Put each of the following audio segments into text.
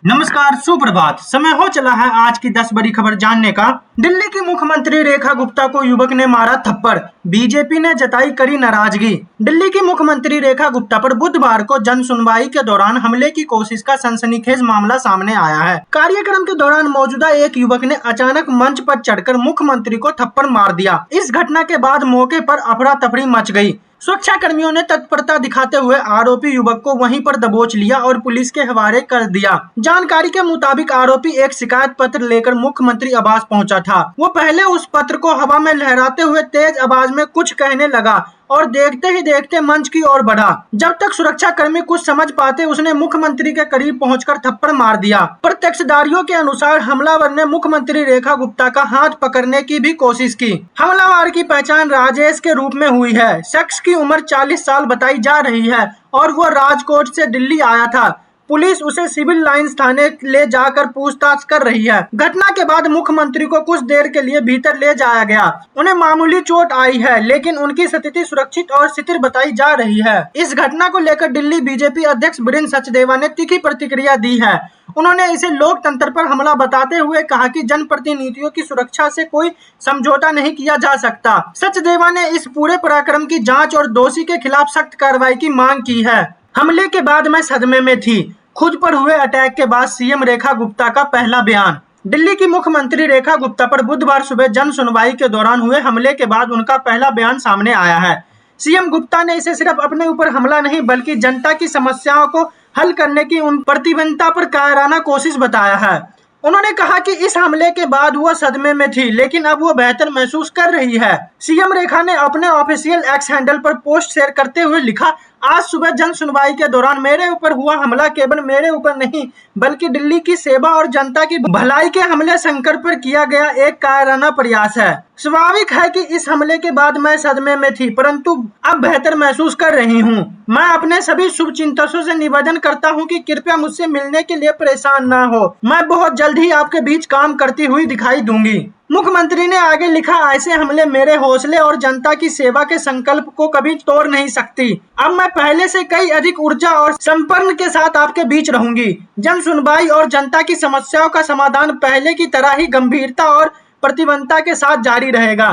नमस्कार, सुप्रभात। समय हो चला है आज की 10 बड़ी खबर जानने का। दिल्ली की मुख्यमंत्री रेखा गुप्ता को युवक ने मारा थप्पड़, बीजेपी ने जताई कड़ी नाराजगी। दिल्ली की मुख्यमंत्री रेखा गुप्ता पर बुधवार को जन सुनवाई के दौरान हमले की कोशिश का सनसनीखेज मामला सामने आया है। कार्यक्रम के दौरान मौजूदा एक युवक ने अचानक मंच पर चढ़कर मुख्यमंत्री को थप्पड़ मार दिया। इस घटना के बाद मौके पर अफरा तफरी मच गई। सुरक्षा कर्मियों ने तत्परता दिखाते हुए आरोपी युवक को वहीं पर दबोच लिया और पुलिस के हवाले कर दिया। जानकारी के मुताबिक आरोपी एक शिकायत पत्र लेकर मुख्यमंत्री आवास पहुंचा था। वो पहले उस पत्र को हवा में लहराते हुए तेज आवाज में कुछ कहने लगा और देखते ही देखते मंच की ओर बढ़ा। जब तक सुरक्षा कर्मी कुछ समझ पाते उसने मुख्यमंत्री के करीब पहुंचकर थप्पड़ मार दिया। प्रत्यक्षदर्शियों के अनुसार हमलावर ने मुख्यमंत्री रेखा गुप्ता का हाथ पकड़ने की भी कोशिश की। हमलावर की पहचान राजेश के रूप में हुई है। शख्स की उम्र 40 साल बताई जा रही है और वो राजकोट से दिल्ली आया था। पुलिस उसे सिविल लाइंस थाने ले जाकर पूछताछ कर रही है। घटना के बाद मुख्यमंत्री को कुछ देर के लिए भीतर ले जाया गया। उन्हें मामूली चोट आई है, लेकिन उनकी स्थिति सुरक्षित और स्थिर बताई जा रही है। इस घटना को लेकर दिल्ली बीजेपी अध्यक्ष वीरेंद्र सचदेवा ने तीखी प्रतिक्रिया दी है। उन्होंने इसे लोकतंत्र पर हमला बताते हुए कहा कि जनप्रतिनिधियों की सुरक्षा से कोई समझौता नहीं किया जा सकता। सचदेवा ने इस पूरे प्रकरण की जांच और दोषी के खिलाफ सख्त कार्रवाई की मांग की है। हमले के बाद मैं सदमे में थी। खुद पर हुए अटैक के बाद सीएम रेखा गुप्ता का पहला बयान। दिल्ली की मुख्यमंत्री रेखा गुप्ता पर बुधवार सुबह जन सुनवाई के दौरान हुए हमले के बाद उनका पहला बयान सामने आया है। सीएम गुप्ता ने इसे सिर्फ अपने ऊपर हमला नहीं बल्कि जनता की समस्याओं को हल करने की उन प्रतिबद्धता पर कायराना कोशिश बताया है। उन्होंने कहा कि इस हमले के बाद वो सदमे में थी, लेकिन अब वो बेहतर महसूस कर रही है। सीएम रेखा ने अपने ऑफिशियल एक्स हैंडल पर पोस्ट शेयर करते हुए लिखा, आज सुबह जन सुनवाई के दौरान मेरे ऊपर हुआ हमला केवल मेरे ऊपर नहीं बल्कि दिल्ली की सेवा और जनता की भलाई के हमले संकट पर किया गया एक कायराना प्रयास है। स्वाभाविक है कि इस हमले के बाद मैं सदमे में थी, परंतु अब बेहतर महसूस कर रही हूँ। मैं अपने सभी शुभचिंतकों से निवेदन करता हूँ कि कृपया मुझसे मिलने के लिए परेशान न हो। मैं बहुत जल्द ही आपके बीच काम करती हुई दिखाई दूंगी। मुख्यमंत्री ने आगे लिखा, ऐसे हमले मेरे हौसले और जनता की सेवा के संकल्प को कभी तोड़ नहीं सकती। अब मैं पहले से कई अधिक ऊर्जा और संपन्न के साथ आपके बीच रहूंगी। जन सुनवाई और जनता की समस्याओं का समाधान पहले की तरह ही गंभीरता और प्रतिबद्धता के साथ जारी रहेगा।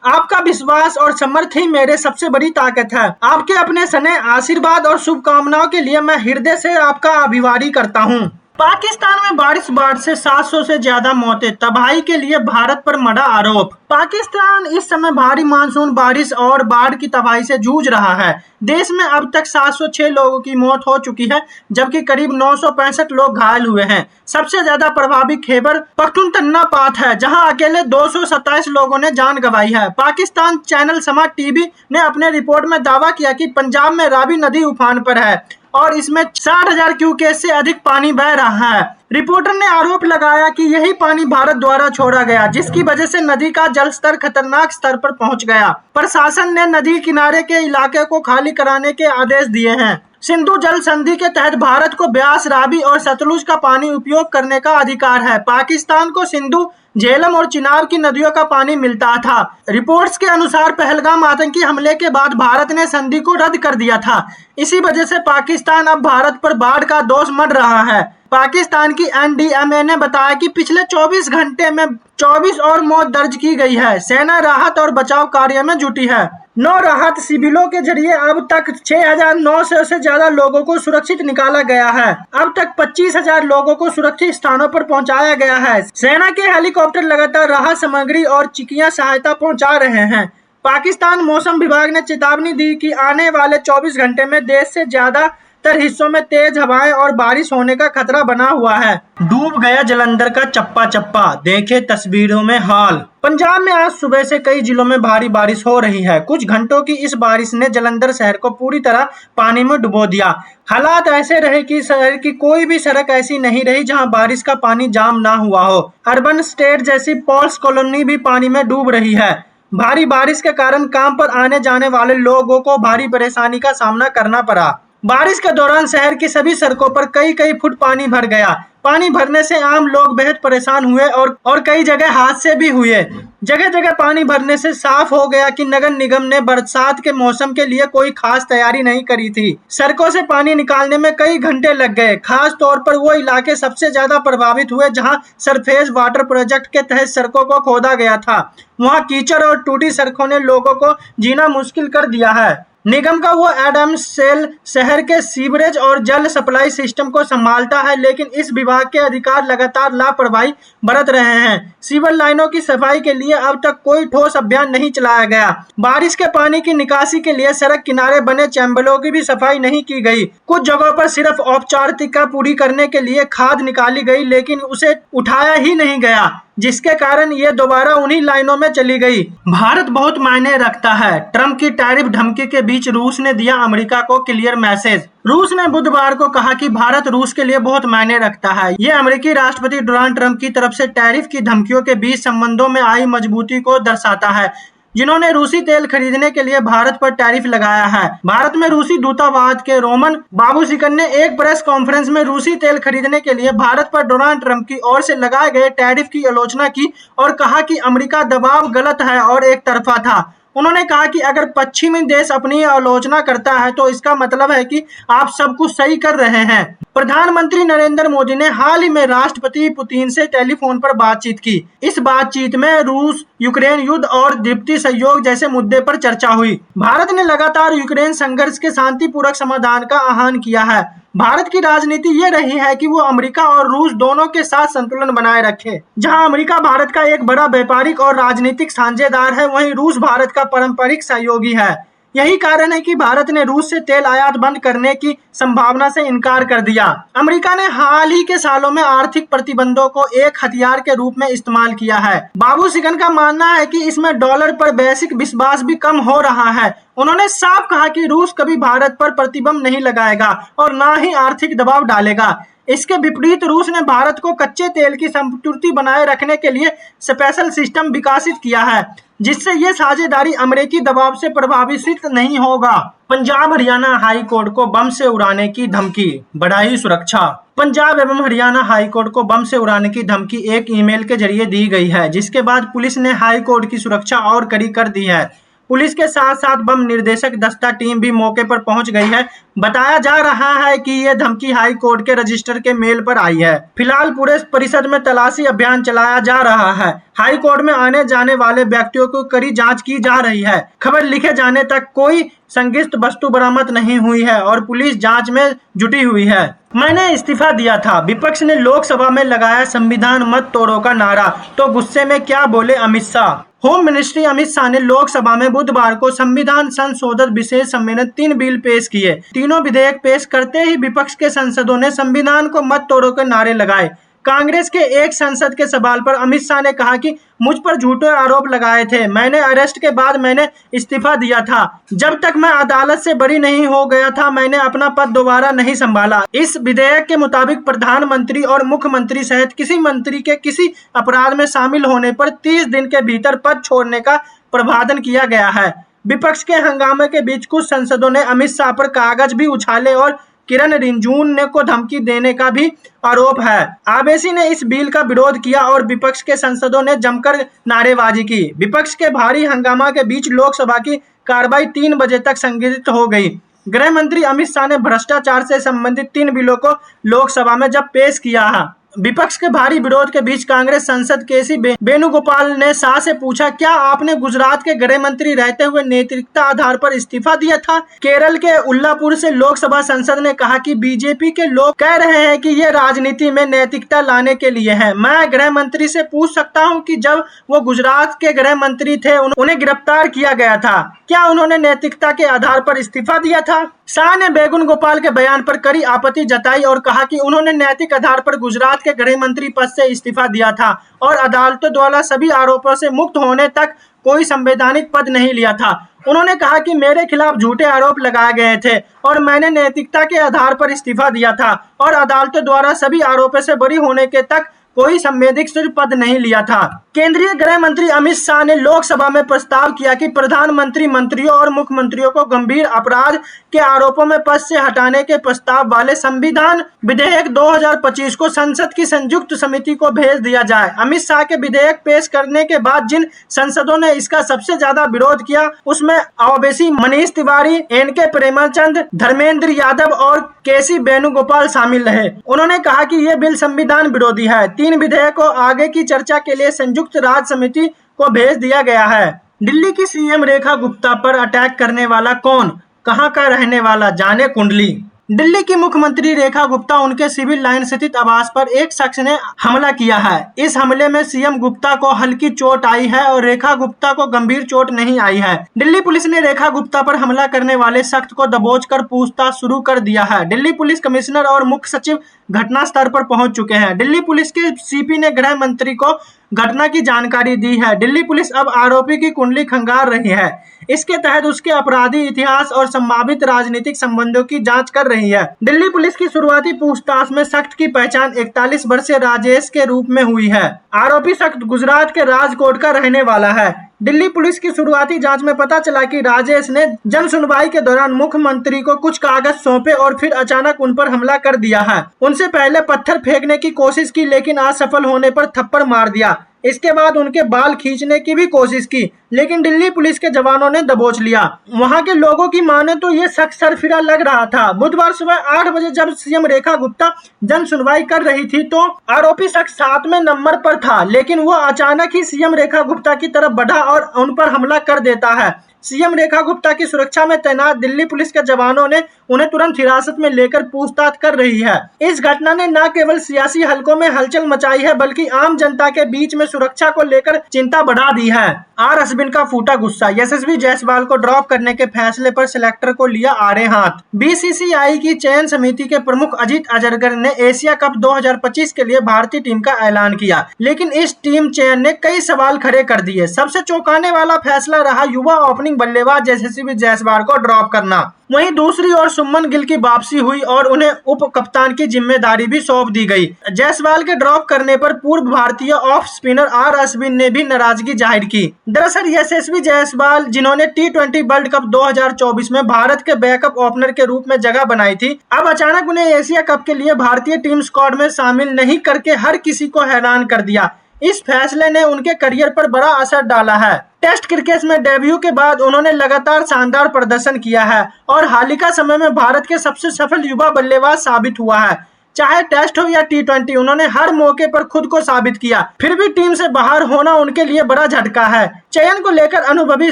आपका विश्वास और समर्थन ही मेरे सबसे बड़ी ताकत है। आपके अपने स्नेह, आशीर्वाद और शुभकामनाओं के लिए मैं हृदय से आपका अभिवादन करता हूँ। पाकिस्तान में बारिश से 700 से ज्यादा मौतें, तबाही के लिए भारत पर मढ़ा आरोप। पाकिस्तान इस समय भारी मानसून बारिश और बाढ़ की तबाही से जूझ रहा है। देश में अब तक 706 लोगों की मौत हो चुकी है, जबकि करीब 965 लोग घायल हुए हैं। सबसे ज्यादा प्रभावित खैबर पख्तूनख्वा प्रांत है, जहां अकेले 227 लोगों ने जान गंवाई है। पाकिस्तान चैनल समाज टीवी ने अपने रिपोर्ट में दावा किया कि पंजाब में रावी नदी उफान पर है और इसमें 60,000 क्यूसेक से अधिक पानी बह रहा है। रिपोर्टर ने आरोप लगाया कि यही पानी भारत द्वारा छोड़ा गया, जिसकी वजह से नदी का जल स्तर खतरनाक स्तर पर पहुंच गया। प्रशासन ने नदी किनारे के इलाके को खाली कराने के आदेश दिए हैं। सिंधु जल संधि के तहत भारत को ब्यास, रावी और सतलुज का पानी उपयोग करने का अधिकार है। पाकिस्तान को सिंधु, झेलम और चिनाब की नदियों का पानी मिलता था। रिपोर्ट्स के अनुसार पहलगाम आतंकी हमले के बाद भारत ने संधि को रद्द कर दिया था। इसी वजह से पाकिस्तान अब भारत पर बाढ़ का दोष मढ़ रहा है। पाकिस्तान की एनडीएमए ने बताया कि पिछले 24 घंटे में 24 और मौत दर्ज की गई है। सेना राहत और बचाव कार्य में जुटी है। 9 राहत शिविरों के जरिए अब तक 6,900 से ज्यादा लोगों को सुरक्षित निकाला गया है। अब तक 25,000 लोगों को सुरक्षित स्थानों पर पहुंचाया गया है। सेना के हेलीकॉप्टर लगातार राहत सामग्री और चिकित्सा सहायता पहुंचा रहे हैं। पाकिस्तान मौसम विभाग ने चेतावनी दी कि आने वाले 24 घंटे में देश से ज्यादातर हिस्सों में तेज हवाएं और बारिश होने का खतरा बना हुआ है। डूब गया जालंधर का चप्पा चप्पा, देखे तस्वीरों में हाल। पंजाब में आज सुबह से कई जिलों में भारी बारिश हो रही है। कुछ घंटों की इस बारिश ने जालंधर शहर को पूरी तरह पानी में डुबो दिया। हालात ऐसे रहे कि शहर की कोई भी सड़क ऐसी नहीं रही जहां बारिश का पानी जाम ना हुआ हो। अर्बन स्टेट जैसी पॉल्स कॉलोनी भी पानी में डूब रही है। भारी बारिश के कारण काम पर आने जाने वाले लोगों को भारी परेशानी का सामना करना पड़ा। बारिश के दौरान शहर की सभी सड़कों पर कई फुट पानी भर गया। पानी भरने से आम लोग बेहद परेशान हुए और कई जगह हादसे भी हुए। जगह जगह पानी भरने से साफ हो गया कि नगर निगम ने बरसात के मौसम के लिए कोई खास तैयारी नहीं करी थी। सड़कों से पानी निकालने में कई घंटे लग गए। खास तौर पर वो इलाके सबसे ज्यादा प्रभावित हुए जहां सरफेस वाटर प्रोजेक्ट के तहत सड़कों को खोदा गया था। वहां कीचड़ और टूटी सड़कों ने लोगों को जीना मुश्किल कर दिया है। निगम का वो एडम्स सेल शहर के सीवरेज और जल सप्लाई सिस्टम को संभालता है, लेकिन इस विभाग के अधिकारी लगातार लापरवाही बरत रहे हैं। सीवर लाइनों की सफाई के लिए अब तक कोई ठोस अभियान नहीं चलाया गया। बारिश के पानी की निकासी के लिए सड़क किनारे बने चैम्बरों की भी सफाई नहीं की गई। कुछ जगहों पर सिर्फ औपचारिकता पूरी करने के लिए खाद निकाली गई, लेकिन उसे उठाया ही नहीं गया, जिसके कारण ये दोबारा उन्हीं लाइनों में चली गई। भारत बहुत मायने रखता है। ट्रंप की टैरिफ धमकी के बीच रूस ने दिया अमेरिका को क्लियर मैसेज। रूस ने बुधवार को कहा कि भारत रूस के लिए बहुत मायने रखता है। ये अमेरिकी राष्ट्रपति डोनाल्ड ट्रंप की तरफ से टैरिफ की धमकियों के बीच संबंधों में आई मजबूती को दर्शाता है, जिन्होंने रूसी तेल खरीदने के लिए भारत पर टैरिफ लगाया है। भारत में रूसी दूतावास के रोमन बाबूसिकन ने एक प्रेस कॉन्फ्रेंस में रूसी तेल खरीदने के लिए भारत पर डोनाल्ड ट्रंप की ओर से लगाए गए टैरिफ की आलोचना की और कहा कि अमेरिका दबाव गलत है और एक तरफा था। उन्होंने कहा कि अगर पश्चिमी देश अपनी आलोचना करता है तो इसका मतलब है कि आप सब कुछ सही कर रहे हैं। प्रधानमंत्री नरेंद्र मोदी ने हाल ही में राष्ट्रपति पुतिन से टेलीफोन पर बातचीत की। इस बातचीत में रूस यूक्रेन युद्ध और द्विपक्षीय सहयोग जैसे मुद्दे पर चर्चा हुई। भारत ने लगातार यूक्रेन संघर्ष के शांतिपूर्वक समाधान का आह्वान किया है। भारत की राजनीति ये रही है कि वो अमेरिका और रूस दोनों के साथ संतुलन बनाए रखे। जहां अमेरिका भारत का एक बड़ा व्यापारिक और राजनीतिक साझेदार है, वहीं रूस भारत का पारंपरिक सहयोगी है। यही कारण है कि भारत ने रूस से तेल आयात बंद करने की संभावना से इनकार कर दिया। अमेरिका ने हाल ही के सालों में आर्थिक प्रतिबंधों को एक हथियार के रूप में इस्तेमाल किया है। बाबूसिकन का मानना है कि इसमें डॉलर पर वैश्विक विश्वास भी कम हो रहा है। उन्होंने साफ कहा कि रूस कभी भारत पर प्रतिबंध नहीं लगाएगा और न ही आर्थिक दबाव डालेगा। इसके विपरीत रूस ने भारत को कच्चे तेल की संपूर्ति बनाए रखने के लिए स्पेशल सिस्टम विकसित किया है, जिससे ये साझेदारी अमेरिकी दबाव से प्रभावित नहीं होगा। पंजाब हरियाणा हाई कोर्ट को बम से उड़ाने की धमकी, बढ़ाई सुरक्षा। पंजाब एवं हरियाणा हाई कोर्ट को बम से उड़ाने की धमकी एक ईमेल के जरिए दी गई है, जिसके बाद पुलिस ने हाई कोर्ट की सुरक्षा और कड़ी कर दी है। पुलिस के साथ साथ बम निर्देशक दस्ता टीम भी मौके पर पहुंच गई है। बताया जा रहा है कि यह धमकी हाई कोर्ट के रजिस्टर के मेल पर आई है। फिलहाल पूरे परिसर में तलाशी अभियान चलाया जा रहा है। हाई कोर्ट में आने जाने वाले व्यक्तियों को कड़ी जांच की जा रही है। खबर लिखे जाने तक कोई संदिग्ध वस्तु बरामद नहीं हुई है और पुलिस जांच में जुटी हुई है। मैंने इस्तीफा दिया था, विपक्ष ने लोकसभा में लगाया संविधान मत तोड़ो का नारा, तो गुस्से में क्या बोले अमित शाह। होम मिनिस्ट्री अमित शाह ने लोकसभा में बुधवार को संविधान संशोधन विशेष सम्मेलन 3 बिल पेश किए। तीनों विधेयक पेश करते ही विपक्ष के सांसदों ने संविधान को मत तोड़ो के नारे लगाए। कांग्रेस के एक सांसद के सवाल पर अमित शाह ने कहा कि मुझ पर झूठे आरोप लगाए थे। मैंने अरेस्ट के बाद मैंने इस्तीफा दिया था। जब तक मैं अदालत से बरी नहीं हो गया था, मैंने अपना पद दोबारा नहीं संभाला। इस विधेयक के मुताबिक प्रधानमंत्री और मुख्यमंत्री सहित किसी मंत्री के किसी अपराध में शामिल होने पर 30 दिन के भीतर पद छोड़ने का प्रावधान किया गया है। विपक्ष के हंगामे के बीच कुछ सांसदों ने अमित शाह पर कागज भी उछाले और किरण रिजिजू ने को धमकी देने का भी आरोप है। आवेशी ने इस बिल का विरोध किया और विपक्ष के सांसदों ने जमकर नारेबाजी की। विपक्ष के भारी हंगामा के बीच लोकसभा की कार्रवाई 3 बजे तक स्थगित हो गई। गृह मंत्री अमित शाह ने भ्रष्टाचार से संबंधित 3 बिलों को लोकसभा में जब पेश किया है। विपक्ष के भारी विरोध के बीच कांग्रेस सांसद केसी वेणुगोपाल ने शाह से पूछा, क्या आपने गुजरात के गृह मंत्री रहते हुए नैतिकता आधार पर इस्तीफा दिया था। केरल के उल्लापुर से लोकसभा सांसद ने कहा कि बीजेपी के लोग कह रहे हैं कि ये राजनीति में नैतिकता लाने के लिए है। मैं गृह मंत्री से पूछ सकता हूं कि जब वो गुजरात के गृह मंत्री थे उन्हें गिरफ्तार किया गया था, क्या उन्होंने नैतिकता के आधार पर इस्तीफा दिया था। शाह ने वेणुगोपाल के बयान पर कड़ी आपत्ति जताई और कहा कि उन्होंने नैतिक आधार पर गुजरात के गृह मंत्री पद से इस्तीफा दिया था और अदालतों द्वारा सभी आरोपों से मुक्त होने तक कोई संवैधानिक पद नहीं लिया था। उन्होंने कहा कि मेरे खिलाफ झूठे आरोप लगाए गए थे और मैंने नैतिकता के आधार पर इस्तीफा दिया था और अदालतों द्वारा सभी आरोपों से बरी होने के तक कोई संवैधानिक पद नहीं लिया था। केंद्रीय गृह मंत्री अमित शाह ने लोकसभा में प्रस्ताव किया कि प्रधानमंत्री मंत्रियों और मुख्यमंत्रियों को गंभीर अपराध के आरोपों में पद से हटाने के प्रस्ताव वाले संविधान विधेयक 2025 को संसद की संयुक्त समिति को भेज दिया जाए। अमित शाह के विधेयक पेश करने के बाद जिन सांसदों ने इसका सबसे ज्यादा विरोध किया उसमें ओवैसी, मनीष तिवारी, एन.के. प्रेमचंद, धर्मेंद्र यादव और के.सी. वेणुगोपाल शामिल रहे। उन्होंने कहा कि ये बिल संविधान विरोधी है। 3 विधेयकों आगे की चर्चा के लिए संयुक्त राज्य समिति को भेज दिया गया है। दिल्ली की सीएम रेखा गुप्ता पर अटैक करने वाला कौन, कहां का रहने वाला, जाने कुंडली। दिल्ली की मुख्यमंत्री रेखा गुप्ता उनके सिविल लाइन स्थित आवास पर एक शख्स ने हमला किया है। इस हमले में सीएम गुप्ता को हल्की चोट आई है और रेखा गुप्ता को गंभीर चोट नहीं आई है। दिल्ली पुलिस ने रेखा गुप्ता पर हमला करने वाले शख्स को दबोचकर पूछताछ शुरू कर दिया है। दिल्ली पुलिस कमिश्नर और मुख्य सचिव घटनास्थल पर पहुंच चुके हैं। दिल्ली पुलिस के सीपी ने गृह मंत्री को घटना की जानकारी दी है। दिल्ली पुलिस अब आरोपी की कुंडली खंगाल रही है। इसके तहत उसके अपराधी इतिहास और संभावित राजनीतिक संबंधों की जांच कर रही है। दिल्ली पुलिस की शुरुआती पूछताछ में शख्स की पहचान 41 वर्षीय राजेश के रूप में हुई है। आरोपी शख्स गुजरात के राजकोट का रहने वाला है। दिल्ली पुलिस की शुरुआती जांच में पता चला कि राजेश ने जन सुनवाई के दौरान मुख्यमंत्री को कुछ कागज सौंपे और फिर अचानक उन पर हमला कर दिया है। उनसे पहले पत्थर फेंकने की कोशिश की लेकिन असफल होने पर थप्पड़ मार दिया। इसके बाद उनके बाल खींचने की भी कोशिश की लेकिन दिल्ली पुलिस के जवानों ने दबोच लिया। वहां के लोगों की माने तो ये शख्स सरफिरा लग रहा था। बुधवार सुबह 8 बजे जब सीएम रेखा गुप्ता जन सुनवाई कर रही थी तो आरोपी शख्स 7वें नंबर पर था लेकिन वो अचानक ही सीएम रेखा गुप्ता की तरफ बढ़ा और उन पर हमला कर देता है। सीएम रेखा गुप्ता की सुरक्षा में तैनात दिल्ली पुलिस के जवानों ने उन्हें तुरंत हिरासत में लेकर पूछताछ कर रही है। इस घटना ने न केवल सियासी हलकों में हलचल मचाई है बल्कि आम जनता के बीच में सुरक्षा को लेकर चिंता बढ़ा दी है। आर अश्विन का फूटा गुस्सा, यशस्वी जायसवाल को ड्रॉप करने के फैसले पर सिलेक्टर को लिया आड़े हाथ। बीसीसीआई की चयन समिति के प्रमुख अजीत अजहर ने एशिया कप 2025 के लिए भारतीय टीम का ऐलान किया लेकिन इस टीम चयन ने कई सवाल खड़े कर दिए। सबसे चौंकाने वाला फैसला रहा युवा ओपनिंग बल्लेबाज यशस्वी जायसवाल को ड्रॉप करना। वहीं दूसरी ओर सुमन गिल की वापसी हुई और उन्हें उप कप्तान की जिम्मेदारी भी सौंप दी गई। जायसवाल के ड्रॉप करने पर पूर्व भारतीय ऑफ स्पिनर आर अश्विन ने भी नाराजगी जाहिर की। दरअसल यशस्वी जायसवाल जिन्होंने T20 वर्ल्ड कप 2024 में भारत के बैकअप ओपनर के रूप में जगह बनाई थी, अब अचानक उन्हें एशिया कप के लिए भारतीय टीम स्क्वाड में शामिल नहीं करके हर किसी को हैरान कर दिया। इस फैसले ने उनके करियर पर बड़ा असर डाला है। टेस्ट क्रिकेट में डेब्यू के बाद उन्होंने लगातार शानदार प्रदर्शन किया है और हालिया समय में भारत के सबसे सफल युवा बल्लेबाज साबित हुआ है। चाहे टेस्ट हो या T20 उन्होंने हर मौके पर खुद को साबित किया। फिर भी टीम से बाहर होना उनके लिए बड़ा झटका है। चयन को लेकर अनुभवी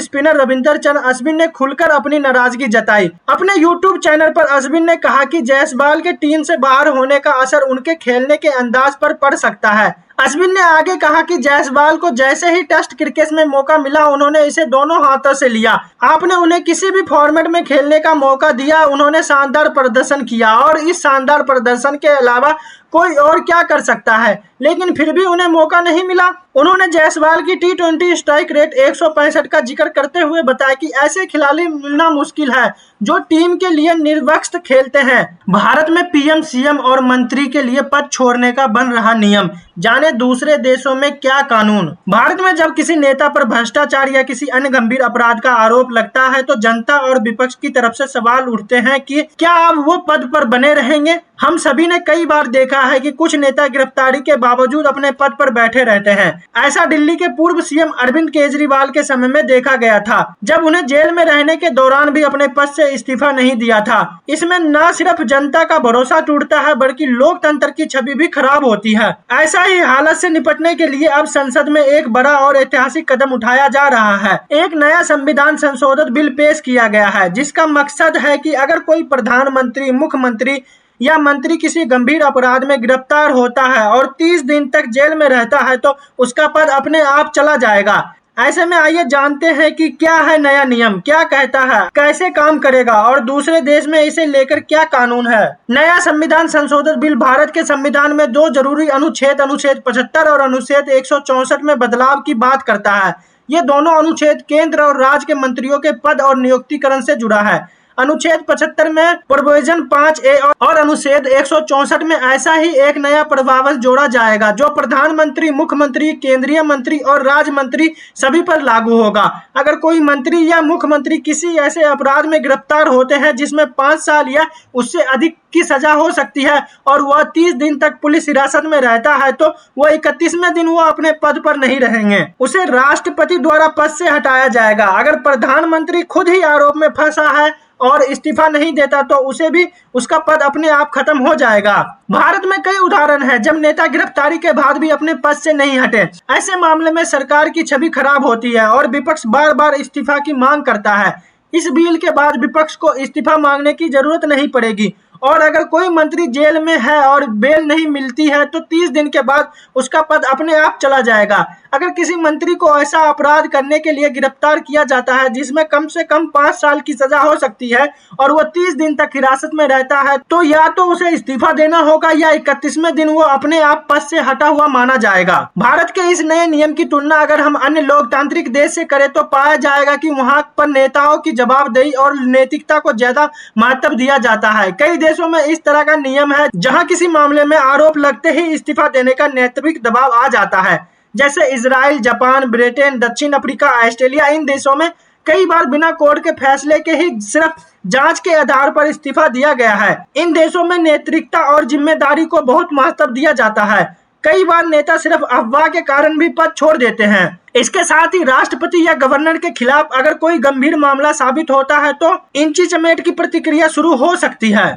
स्पिनर रविंद्र चंद्र अश्विन ने खुलकर अपनी नाराजगी जताई। अपने YouTube चैनल पर अश्विन ने कहा कि जायसवाल के टीम से बाहर होने का असर उनके खेलने के अंदाज पर पड़ सकता है। अश्विन ने आगे कहा कि जायसवाल को जैसे ही टेस्ट क्रिकेट में मौका मिला उन्होंने इसे दोनों हाथों से लिया। आपने उन्हें किसी भी फॉर्मेट में खेलने का मौका दिया, उन्होंने शानदार प्रदर्शन किया और इस शानदार प्रदर्शन के अलावा कोई और क्या कर सकता है, लेकिन फिर भी उन्हें मौका नहीं मिला। उन्होंने जायसवाल की T20 स्ट्राइक रेट 165 का जिक्र करते हुए बताया कि ऐसे खिलाड़ी मिलना मुश्किल है जो टीम के लिए निर्वक्त खेलते हैं। भारत में पीएम, सीएम और मंत्री के लिए पद छोड़ने का बन रहा नियम, जाने दूसरे देशों में क्या कानून। भारत में जब किसी नेता पर भ्रष्टाचार या किसी अन्य गंभीर अपराध का आरोप लगता है तो जनता और विपक्ष की तरफ से सवाल उठते हैं कि क्या अब वो पद पर बने रहेंगे। हम सभी ने कई बार देखा है कि कुछ नेता गिरफ्तारी के बावजूद अपने पद पर बैठे रहते हैं। ऐसा दिल्ली के पूर्व सीएम अरविंद केजरीवाल के समय में देखा गया था, जब उन्हें जेल में रहने के दौरान भी अपने पद से इस्तीफा नहीं दिया था। इसमें न सिर्फ जनता का भरोसा टूटता है बल्कि लोकतंत्र की छवि भी खराब होती है। ऐसा ही हालत से निपटने के लिए अब संसद में एक बड़ा और ऐतिहासिक कदम उठाया जा रहा है। एक नया संविधान संशोधन बिल पेश किया गया है जिसका मकसद है कि अगर कोई प्रधानमंत्री, मुख्यमंत्री या मंत्री किसी गंभीर अपराध में गिरफ्तार होता है और 30 दिन तक जेल में रहता है तो उसका पद अपने आप चला जाएगा। ऐसे में आइए जानते हैं कि क्या है नया नियम, क्या कहता है, कैसे काम करेगा और दूसरे देश में इसे लेकर क्या कानून है। नया संविधान संशोधन बिल भारत के संविधान में 2 जरूरी अनुच्छेद 75 और अनुच्छेद 164 में बदलाव की बात करता है। ये दोनों अनुच्छेद केंद्र और राज्य के मंत्रियों के पद और नियुक्तिकरण से जुड़ा है। अनुच्छेद 75 में प्रोविजन 5A और अनुच्छेद 164 में ऐसा ही एक नया प्रावधान जोड़ा जाएगा जो प्रधानमंत्री, मुख्यमंत्री, केंद्रीय मंत्री और राज्य मंत्री सभी पर लागू होगा। अगर कोई मंत्री या मुख्यमंत्री किसी ऐसे अपराध में गिरफ्तार होते हैं जिसमें 5 साल या उससे अधिक की सजा हो सकती है और वह 30 दिन तक पुलिस हिरासत में रहता है तो वह 31वें दिन वो अपने पद पर नहीं रहेंगे, उसे राष्ट्रपति द्वारा पद से हटाया जाएगा। अगर प्रधानमंत्री खुद ही आरोप में फंसा है और इस्तीफा नहीं देता तो उसे भी उसका पद अपने आप खत्म हो जाएगा। भारत में कई उदाहरण हैं जब नेता गिरफ्तारी के बाद भी अपने पद से नहीं हटे। ऐसे मामले में सरकार की छवि खराब होती है और विपक्ष बार बार इस्तीफा की मांग करता है। इस बिल के बाद विपक्ष को इस्तीफा मांगने की जरूरत नहीं पड़ेगी और अगर कोई मंत्री जेल में है और बेल नहीं मिलती है तो 30 दिन के बाद उसका पद अपने आप चला जाएगा। अगर किसी मंत्री को ऐसा अपराध करने के लिए गिरफ्तार किया जाता है जिसमें कम से कम 5 साल की सजा हो सकती है और वह 30 दिन तक हिरासत में रहता है तो या तो उसे इस्तीफा देना होगा या 31वें दिन वो अपने आप पद से हटा हुआ माना जाएगा। भारत के इस नए नियम की तुलना अगर हम अन्य लोकतांत्रिक देश से करें तो पाया जाएगा कि वहां पर नेताओं की जवाबदेही और नैतिकता को ज्यादा महत्व दिया जाता है। कई देशों में इस तरह का नियम है जहां किसी मामले में आरोप लगते ही इस्तीफा देने का नैतिक दबाव आ जाता है, जैसे इजराइल, जापान, ब्रिटेन, दक्षिण अफ्रीका, ऑस्ट्रेलिया। इन देशों में कई बार बिना कोर्ट के फैसले के ही सिर्फ जांच के आधार पर इस्तीफा दिया गया है। इन देशों में नैतिकता और जिम्मेदारी को बहुत महत्व दिया जाता है। कई बार नेता सिर्फ अफवाह के कारण भी पद छोड़ देते हैं। इसके साथ ही राष्ट्रपति या गवर्नर के खिलाफ अगर कोई गंभीर मामला साबित होता है तो इंची चमेट की प्रतिक्रिया शुरू हो सकती है।